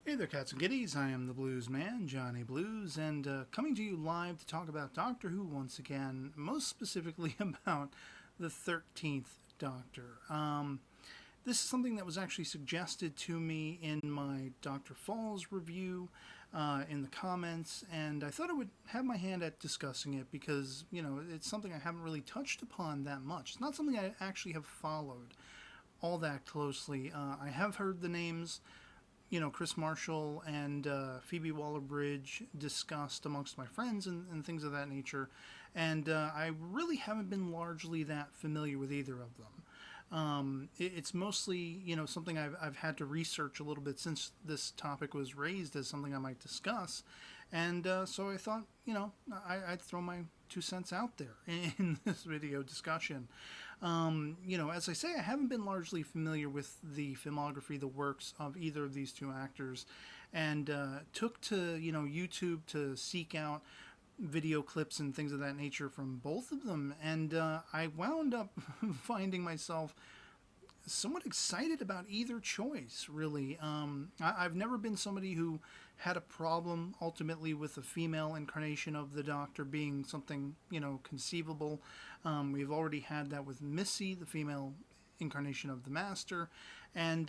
Hey there, cats and kitties. I am the Blues Man, Johnny Blues, and coming to you live to talk about Doctor Who once again, most specifically about the 13th Doctor. This is something that was actually suggested to me in my Dr. Falls review in the comments, and I thought I would have my hand at discussing it because, it's something I haven't really touched upon that much. It's not something I actually have followed all that closely. I have heard the names, Chris Marshall and Phoebe Waller-Bridge discussed amongst my friends and things of that nature, and I really haven't been largely that familiar with either of them. It's mostly, something I've had to research a little bit since this topic was raised as something I might discuss, and so I thought, I'd throw my 2 cents out there in this video discussion. As I say, I haven't been largely familiar with the filmography, the works of either of these two actors, and took to YouTube to seek out video clips and things of that nature from both of them, and I wound up finding myself somewhat excited about either choice, really. I've never been somebody who had a problem ultimately with the female incarnation of the Doctor being something, conceivable. We've already had that with Missy, the female incarnation of the Master, and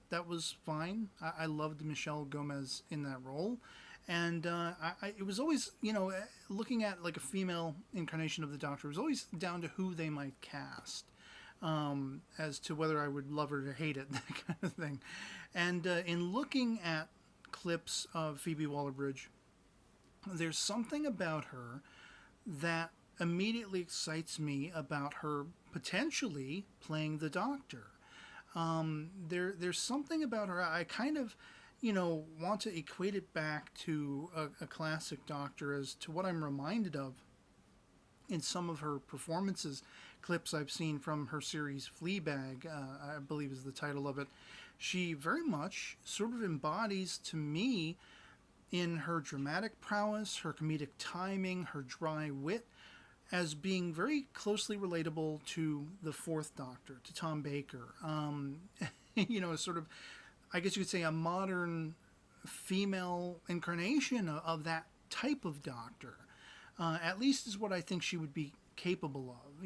that was fine. I loved Michelle Gomez in that role. And it was always, looking at like a female incarnation of the Doctor, it was always down to who they might cast, as to whether I would love her or hate it, that kind of thing. And in looking at clips of Phoebe Waller-Bridge, there's something about her that immediately excites me about her potentially playing the Doctor. There's something about her. I kind of, want to equate it back to a classic Doctor as to what I'm reminded of in some of her performances. Clips I've seen from her series Fleabag, I believe is the title of it. She very much sort of embodies to me in her dramatic prowess, her comedic timing, her dry wit, as being very closely relatable to the Fourth Doctor, to Tom Baker. Sort of, I guess you could say, a modern female incarnation of that type of Doctor. At least is what I think she would be capable of.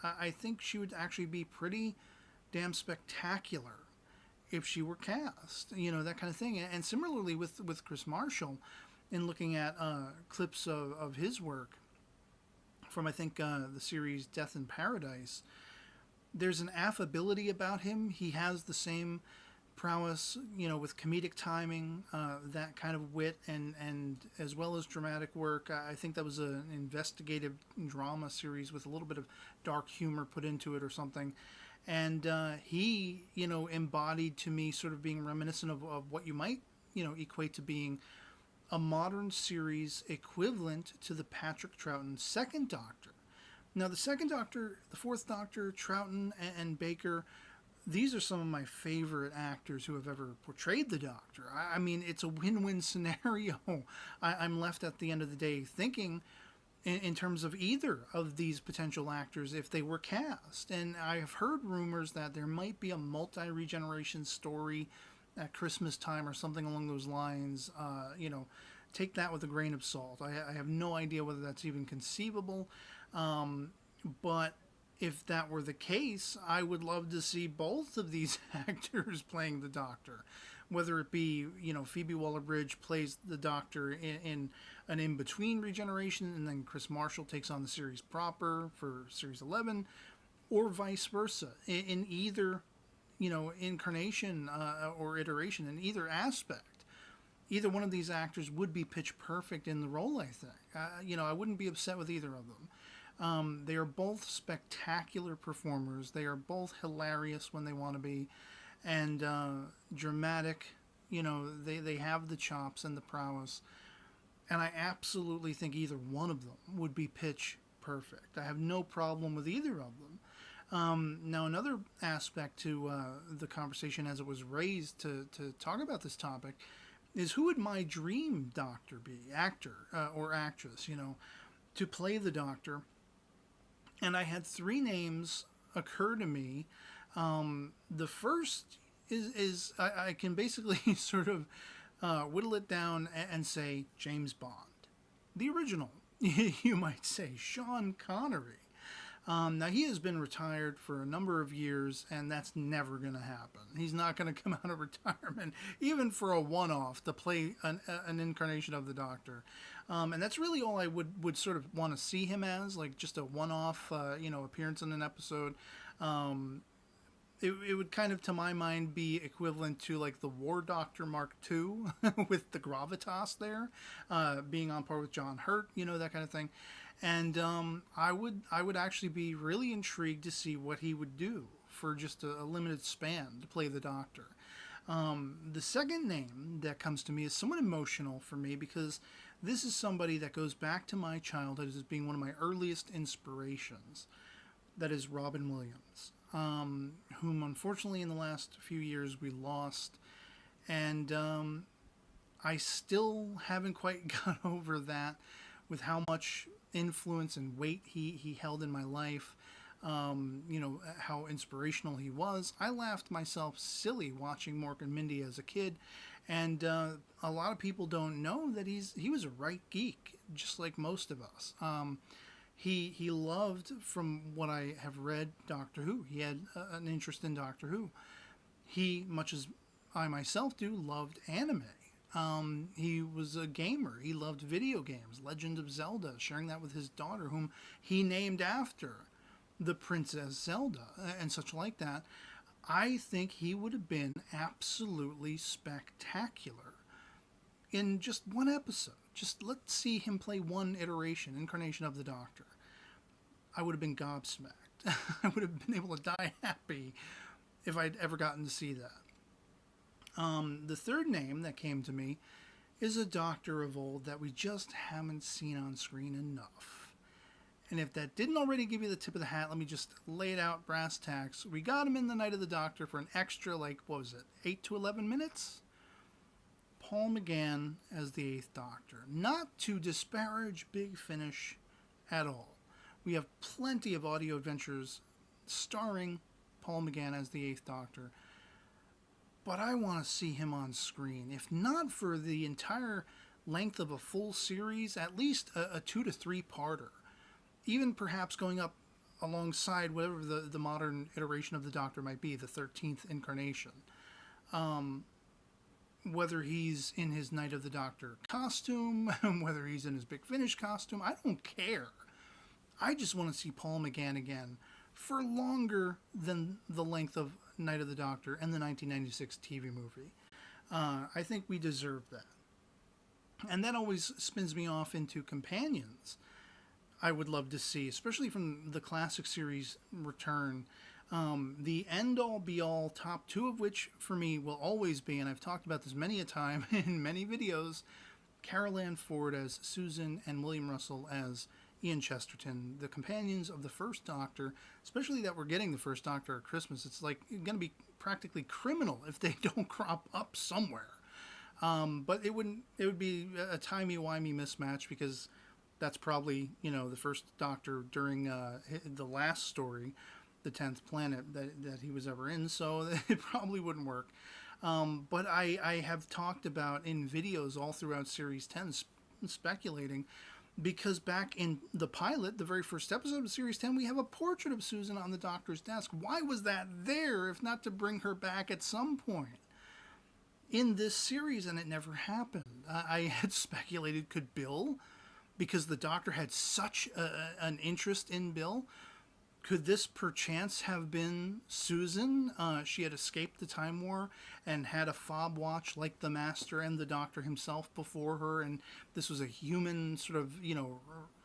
I think she would actually be pretty damn spectacular if she were cast. That kind of thing. And similarly with Chris Marshall, in looking at clips of his work from, I think, the series Death in Paradise, there's an affability about him. He has the same prowess, with comedic timing, that kind of wit, and as well as dramatic work. I think that was an investigative drama series with a little bit of dark humor put into it or something. And he, embodied to me sort of being reminiscent of what you might, equate to being a modern series equivalent to the Patrick Troughton Second Doctor. Now, the Second Doctor, the Fourth Doctor, Troughton, and Baker, these are some of my favorite actors who have ever portrayed the Doctor. I mean, it's a win-win scenario. I'm left at the end of the day thinking in terms of either of these potential actors if they were cast. And I've heard rumors that there might be a multi-regeneration story at Christmas time or something along those lines. Take that with a grain of salt. I have no idea whether that's even conceivable. But if that were the case, I would love to see both of these actors playing the Doctor. Whether it be, Phoebe Waller-Bridge plays the Doctor in an in-between regeneration, and then Chris Marshall takes on the series proper for Series 11, or vice versa. In either, incarnation or iteration, in either aspect, either one of these actors would be pitch perfect in the role, I think. I wouldn't be upset with either of them. They are both spectacular performers. They are both hilarious when they want to be, and dramatic. They have the chops and the prowess, and I absolutely think either one of them would be pitch perfect. I have no problem with either of them. Now, another aspect to the conversation as it was raised to talk about this topic is, who would my dream Doctor be, actor or actress, to play the Doctor? And I had three names occur to me. The first I can basically sort of whittle it down and say James Bond, the original. You might say Sean Connery. Now, he has been retired for a number of years, and that's never going to happen. He's not going to come out of retirement, even for a one-off, to play an incarnation of the Doctor. And that's really all I would sort of want to see him as, like just a one-off, appearance in an episode. It would kind of, to my mind, be equivalent to like the War Doctor Mark II with the gravitas there, being on par with John Hurt, that kind of thing. And I would actually be really intrigued to see what he would do for just a limited span to play the Doctor. The second name that comes to me is somewhat emotional for me because this is somebody that goes back to my childhood as being one of my earliest inspirations. That is Robin Williams, whom unfortunately in the last few years we lost. And I still haven't quite got over that with how much influence and weight he held in my life. How inspirational he was. I laughed myself silly watching Mork and Mindy as a kid, and a lot of people don't know that he was a right geek, just like most of us. He loved, from what I have read, Doctor Who. He had an interest in Doctor Who. He, much as I myself do, loved anime. He was a gamer. He loved video games, Legend of Zelda, sharing that with his daughter, whom he named after the Princess Zelda and such like that. I think he would have been absolutely spectacular in just one episode. Just let's see him play one incarnation of the Doctor. I would have been gobsmacked. I would have been able to die happy if I'd ever gotten to see that. The third name that came to me is a Doctor of old that we just haven't seen on screen enough. And if that didn't already give you the tip of the hat, let me just lay it out brass tacks. We got him in The Night of the Doctor for an extra, 8 to 11 minutes? Paul McGann as the 8th Doctor. Not to disparage Big Finish at all. We have plenty of audio adventures starring Paul McGann as the 8th Doctor. But I want to see him on screen. If not for the entire length of a full series, at least a 2 to 3 parter. Even perhaps going up alongside whatever the modern iteration of the Doctor might be, the 13th incarnation. Whether he's in his Night of the Doctor costume, whether he's in his Big Finish costume, I don't care. I just want to see Paul McGann again for longer than the length of Night of the Doctor and the 1996 TV movie. I think we deserve that. And that always spins me off into companions I would love to see, especially from the classic series return. The end-all, be-all, top 2 of which, for me, will always be, and I've talked about this many a time in many videos, Carol Ann Ford as Susan and William Russell as Ian Chesterton, the companions of the First Doctor, especially that we're getting the First Doctor at Christmas. It's like going to be practically criminal if they don't crop up somewhere. But it would be a timey-wimey mismatch because that's probably, the First Doctor during the last story, the 10th Planet that he was ever in, so it probably wouldn't work. But I have talked about in videos all throughout Series 10 speculating, because back in the pilot, the very first episode of Series 10, we have a portrait of Susan on the Doctor's desk. Why was that there if not to bring her back at some point in this series? And it never happened. I had speculated, could Bill, because the Doctor had such an interest in Bill, could this perchance have been Susan? She had escaped the Time War and had a fob watch like the Master and the Doctor himself before her, and this was a human sort of,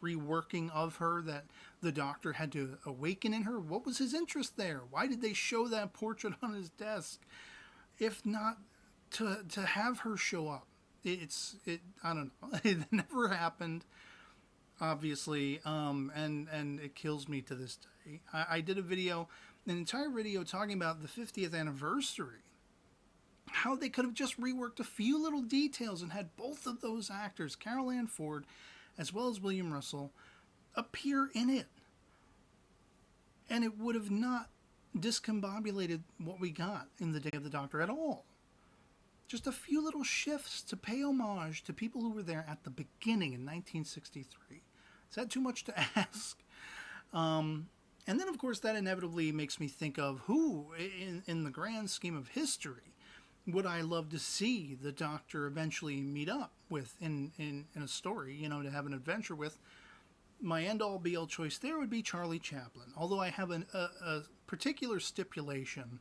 reworking of her that the Doctor had to awaken in her. What was his interest there? Why did they show that portrait on his desk? If not to have her show up. I don't know. It never happened, obviously, and it kills me to this day. I did an entire video talking about the 50th anniversary. How they could have just reworked a few little details and had both of those actors, Carol Ann Ford as well as William Russell, appear in it. And it would have not discombobulated what we got in the Day of the Doctor at all. Just a few little shifts to pay homage to people who were there at the beginning in 1963. Is that too much to ask? And then, of course, that inevitably makes me think of who, in the grand scheme of history, would I love to see the Doctor eventually meet up with in a story, to have an adventure with. My end-all be-all choice there would be Charlie Chaplin, although I have a particular stipulation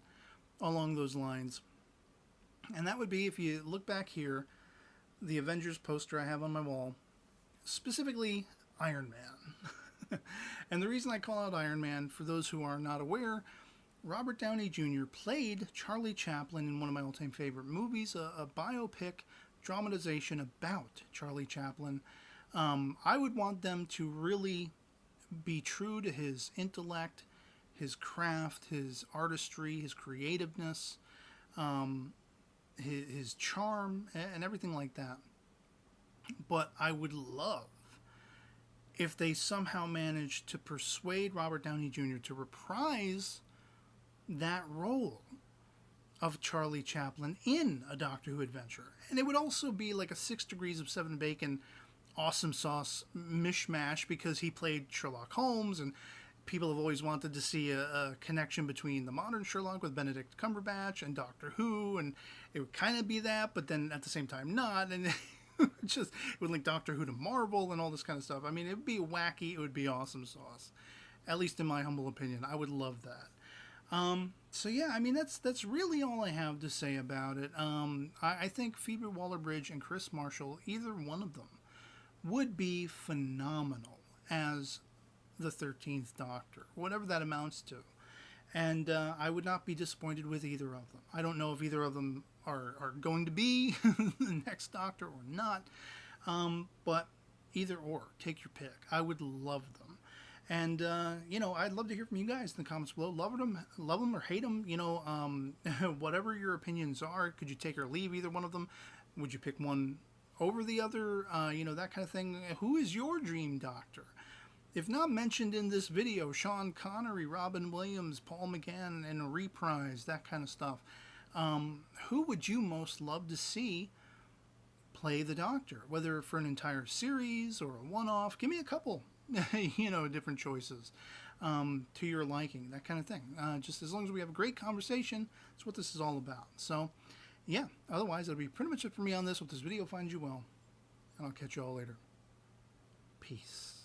along those lines. And that would be, if you look back here, the Avengers poster I have on my wall, specifically Iron Man. And the reason I call out Iron Man, for those who are not aware, Robert Downey Jr. played Charlie Chaplin in one of my all-time favorite movies, a biopic dramatization about Charlie Chaplin. I would want them to really be true to his intellect, his craft, his artistry, his creativeness, his charm, and everything like that. But I would love if they somehow managed to persuade Robert Downey Jr. to reprise that role of Charlie Chaplin in a Doctor Who adventure. And it would also be like a 6 Degrees of Seven Bacon awesome sauce mishmash, because he played Sherlock Holmes, and people have always wanted to see a connection between the modern Sherlock with Benedict Cumberbatch and Doctor Who, and it would kind of be that, but then at the same time not, and it would link Doctor Who to Marvel and all this kind of stuff. I mean, it would be wacky, it would be awesome sauce. At least in my humble opinion. I would love that. So yeah, I mean, that's really all I have to say about it. I think Phoebe Waller-Bridge and Chris Marshall, either one of them, would be phenomenal as the 13th Doctor, whatever that amounts to. And I would not be disappointed with either of them. I don't know if either of them are going to be the next Doctor or not, but either or, take your pick. I would love them. And, I'd love to hear from you guys in the comments below. Love them or hate them, whatever your opinions are. Could you take or leave either one of them? Would you pick one over the other? That kind of thing. Who is your dream Doctor? If not mentioned in this video, Sean Connery, Robin Williams, Paul McGann, and a reprise, that kind of stuff. Who would you most love to see play the Doctor? Whether for an entire series or a one-off. Give me a couple, different choices to your liking, that kind of thing. Just as long as we have a great conversation, that's what this is all about. So, yeah, otherwise, that'll be pretty much it for me on this. Hope this video finds you well, and I'll catch you all later. Peace.